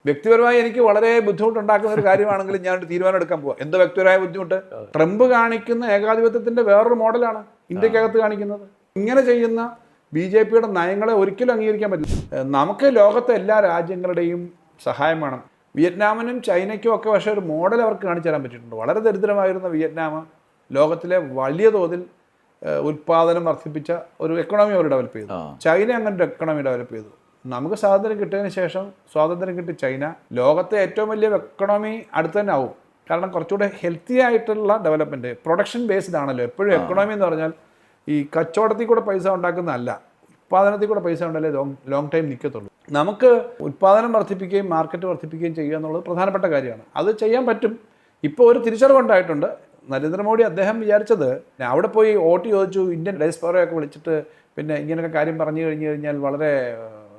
വ്യക്തിപരമായി എനിക്ക് വളരെ ബുദ്ധിമുട്ടുണ്ടാക്കുന്ന ഒരു കാര്യമാണെങ്കിലും ഞാൻ തീരുമാനം എടുക്കാൻ പോവാം. എന്താ വ്യക്തിപരമായ ബുദ്ധിമുട്ട്? ട്രംപ് കാണിക്കുന്ന ഏകാധിപത്യത്തിന്റെ വേറൊരു മോഡലാണ് ഇന്ത്യക്കകത്ത് കാണിക്കുന്നത്. ഇങ്ങനെ ചെയ്യുന്ന BJPയുടെ നയങ്ങളെ ഒരിക്കലും അംഗീകരിക്കാൻ പറ്റില്ല. നമുക്ക് ലോകത്തെ എല്ലാ രാജ്യങ്ങളുടെയും സഹായം വേണം. വിയറ്റ്നാമിനും ചൈനയ്ക്കും ഒക്കെ പക്ഷേ ഒരു മോഡൽ അവർക്ക് കാണിച്ചു തരാൻ പറ്റിയിട്ടുണ്ട്. വളരെ ദരിദ്രമായിരുന്ന വിയറ്റ്നാം ലോകത്തിലെ വലിയ തോതിൽ ഉൽപ്പാദനം വർദ്ധിപ്പിച്ച ഒരു എക്കണോമി അവർ ഡെവലപ്പ് ചെയ്തു. ചൈന അങ്ങനെ ഒരു എക്കണോമി ഡെവലപ്പ് ചെയ്തു. നമുക്ക് സ്വാതന്ത്ര്യം കിട്ടിയതിന് ശേഷം സ്വാതന്ത്ര്യം കിട്ടി ചൈന ലോകത്തെ ഏറ്റവും വലിയ എക്കണോമി അടുത്ത് തന്നെ ആവും. കാരണം കുറച്ചുകൂടെ ഹെൽത്തി ആയിട്ടുള്ള ഡെവലപ്മെൻറ്റ്, പ്രൊഡക്ഷൻ ബേസ്ഡ് ആണല്ലോ എപ്പോഴും എക്കണോമി എന്ന് പറഞ്ഞാൽ. ഈ കച്ചവടത്തിൽ കൂടെ പൈസ ഉണ്ടാക്കുന്നതല്ല, ഉൽപ്പാദനത്തിൽ കൂടെ പൈസ ഉണ്ടല്ലേ ലോങ് ടൈം നിൽക്കത്തുള്ളൂ. നമുക്ക് ഉൽപ്പാദനം വർദ്ധിപ്പിക്കുകയും മാർക്കറ്റ് വർദ്ധിപ്പിക്കുകയും ചെയ്യുക എന്നുള്ളത് പ്രധാനപ്പെട്ട കാര്യമാണ്. അത് ചെയ്യാൻ പറ്റും. ഇപ്പോൾ ഒരു തിരിച്ചറിവുണ്ടായിട്ടുണ്ട്. നരേന്ദ്രമോദി അദ്ദേഹം വിചാരിച്ചത് അവിടെ പോയി വോട്ട് ചോദിച്ചു, ഇന്ത്യൻ ഡയസ്പോറയൊക്കെ വിളിച്ചിട്ട് പിന്നെ ഇങ്ങനെയൊക്കെ കാര്യം പറഞ്ഞു കഴിഞ്ഞാൽ വളരെ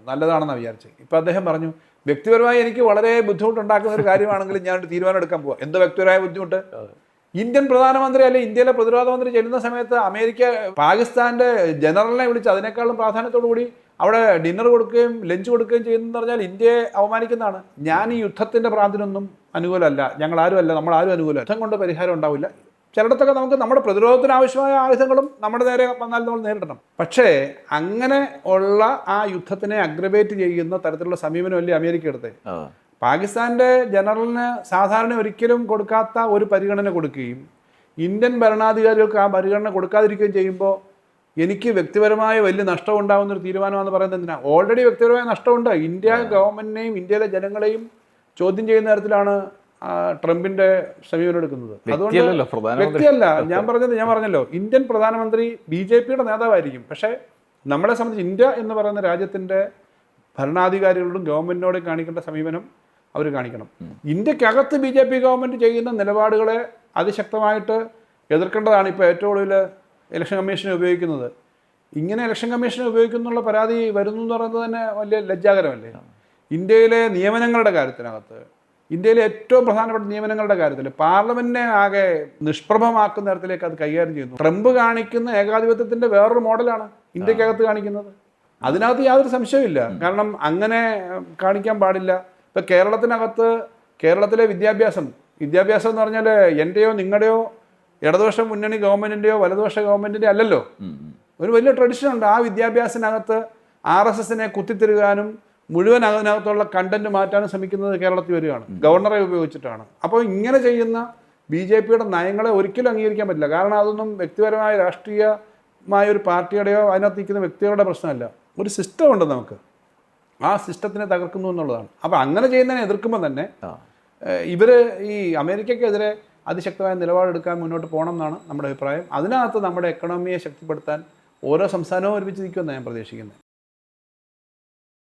നല്ലതാണെന്നാണ് വിചാരിച്ചത്. ഇപ്പം അദ്ദേഹം പറഞ്ഞു, വ്യക്തിപരമായി എനിക്ക് വളരെ ബുദ്ധിമുട്ടുണ്ടാക്കുന്ന ഒരു കാര്യമാണെങ്കിലും ഞാൻ തീരുമാനം എടുക്കാൻ പോവാം. എന്താ വ്യക്തിപരമായ ബുദ്ധിമുട്ട്? ഇന്ത്യൻ പ്രധാനമന്ത്രി അല്ലെങ്കിൽ ഇന്ത്യയിലെ പ്രതിരോധ മന്ത്രി ചെല്ലുന്ന സമയത്ത് അമേരിക്ക പാകിസ്ഥാന്റെ ജനറലിനെ വിളിച്ച് അതിനേക്കാളും പ്രാധാന്യത്തോടു കൂടി അവിടെ ഡിന്നർ കൊടുക്കുകയും ലഞ്ച് കൊടുക്കുകയും ചെയ്യുന്നതെന്ന് പറഞ്ഞാൽ ഇന്ത്യയെ അവമാനിക്കുന്നതാണ്. ഞാൻ ഈ യുദ്ധത്തിന്റെ പ്രാന്തിനൊന്നും അനുകൂലമല്ല, നമ്മളാരും അനുകൂലമല്ല. യുദ്ധം കൊണ്ട് പരിഹാരം ഉണ്ടാവില്ല. ചിലയിടത്തൊക്കെ നമുക്ക് നമ്മുടെ പ്രതിരോധത്തിന് ആവശ്യമായ ആയുധങ്ങളും നമ്മുടെ നേരെ വന്നാൽ നമ്മൾ നേരിടണം. പക്ഷേ അങ്ങനെ ഉള്ള ആ യുദ്ധത്തിനെ അഗ്രവേറ്റ് ചെയ്യുന്ന തരത്തിലുള്ള സമീപനമല്ലേ അമേരിക്ക എടുത്തത്. പാകിസ്ഥാന്റെ ജനറലിന് സാധാരണ ഒരിക്കലും കൊടുക്കാത്ത ഒരു പരിഗണന കൊടുക്കുകയും ഇന്ത്യൻ ഭരണാധികാരികൾക്ക് ആ പരിഗണന കൊടുക്കാതിരിക്കുകയും ചെയ്യുമ്പോൾ എനിക്ക് വ്യക്തിപരമായ വലിയ നഷ്ടം ഉണ്ടാകുന്നൊരു തീരുമാനമാണെന്ന് പറയുന്നത് എന്തിനാണ്? ഓൾറെഡി വ്യക്തിപരമായ നഷ്ടമുണ്ട്. ഇന്ത്യ ഗവൺമെന്റിനെയും ഇന്ത്യയിലെ ജനങ്ങളെയും ചോദ്യം ചെയ്യുന്ന തരത്തിലാണ് ട്രംപിന്റെ സമീപനം എടുക്കുന്നത്. അതുകൊണ്ട് വ്യക്തിയല്ല, ഞാൻ പറഞ്ഞല്ലോ ഇന്ത്യൻ പ്രധാനമന്ത്രി BJPയുടെ നേതാവായിരിക്കും. പക്ഷേ നമ്മളെ സംബന്ധിച്ച് ഇന്ത്യ എന്ന് പറയുന്ന രാജ്യത്തിന്റെ ഭരണാധികാരികളോടും ഗവൺമെന്റിനോടും കാണിക്കേണ്ട സമീപനം അവർ കാണിക്കണം. ഇന്ത്യക്കകത്ത് BJP ഗവൺമെന്റ് ചെയ്യുന്ന നിലപാടുകളെ അതിശക്തമായിട്ട് എതിർക്കേണ്ടതാണ്. ഇപ്പോൾ ഏറ്റവും കൂടുതൽ ഇലക്ഷൻ കമ്മീഷനെ ഉപയോഗിക്കുന്നത്. ഇങ്ങനെ ഇലക്ഷൻ കമ്മീഷനെ ഉപയോഗിക്കുന്നുള്ള പരാതി വരുന്നു എന്ന് പറയുന്നത് തന്നെ വലിയ ലജ്ജാകരമല്ലേ? ഇന്ത്യയിലെ നിയമനങ്ങളുടെ കാര്യത്തിനകത്ത്, ഇന്ത്യയിലെ ഏറ്റവും പ്രധാനപ്പെട്ട നിയമനങ്ങളുടെ കാര്യത്തിൽ പാർലമെന്റിനെ ആകെ നിഷ്പ്രഭമാക്കുന്ന തരത്തിലേക്ക് അത് കൈകാര്യം ചെയ്യുന്നു. ട്രംപ് കാണിക്കുന്ന ഏകാധിപത്യത്തിന്റെ വേറൊരു മോഡലാണ് ഇന്ത്യക്കകത്ത് കാണിക്കുന്നത്. അതിനകത്ത് യാതൊരു സംശയമില്ല. കാരണം അങ്ങനെ കാണിക്കാൻ പാടില്ല. ഇപ്പം കേരളത്തിലെ വിദ്യാഭ്യാസം എന്ന് പറഞ്ഞാൽ എൻ്റെയോ നിങ്ങളുടെയോ ഇടതുപക്ഷ മുന്നണി ഗവൺമെൻറ്റിൻ്റെയോ വലതുപക്ഷ ഗവൺമെൻറ്റിൻ്റെയോ അല്ലല്ലോ. ഒരു വലിയ ട്രഡീഷനുണ്ട്. ആ വിദ്യാഭ്യാസത്തിനകത്ത് RSSനെ കുത്തിത്തിരുകാനും മുഴുവൻ അതിനകത്തുള്ള കണ്ടന്റ് മാറ്റാനും ശ്രമിക്കുന്നത് കേരളത്തിൽ വരികയാണ്, ഗവർണറെ ഉപയോഗിച്ചിട്ടാണ്. അപ്പോൾ ഇങ്ങനെ ചെയ്യുന്ന BJPയുടെ നയങ്ങളെ ഒരിക്കലും അംഗീകരിക്കാൻ പറ്റില്ല. കാരണം അതൊന്നും വ്യക്തിപരമായ രാഷ്ട്രീയമായ ഒരു പാർട്ടിയുടെയോ അതിനകത്ത് നിൽക്കുന്ന വ്യക്തികളുടെ പ്രശ്നമല്ല. ഒരു സിസ്റ്റം ഉണ്ട് നമുക്ക്, ആ സിസ്റ്റത്തിനെ തകർക്കുന്നു എന്നുള്ളതാണ്. അപ്പോൾ അങ്ങനെ ചെയ്യുന്നതിനെ എതിർക്കുമ്പോൾ തന്നെ ഇവർ ഈ അമേരിക്കയ്ക്കെതിരെ അതിശക്തമായ നിലപാടെടുക്കാൻ മുന്നോട്ട് പോകണം എന്നാണ് നമ്മുടെ അഭിപ്രായം. അതിനകത്ത് നമ്മുടെ എക്കണോമിയെ ശക്തിപ്പെടുത്താൻ ഓരോ സംസ്ഥാനവും ഒരുമിച്ച് നിൽക്കുമെന്നാണ് ഞാൻ പ്രതീക്ഷിക്കുന്നത്.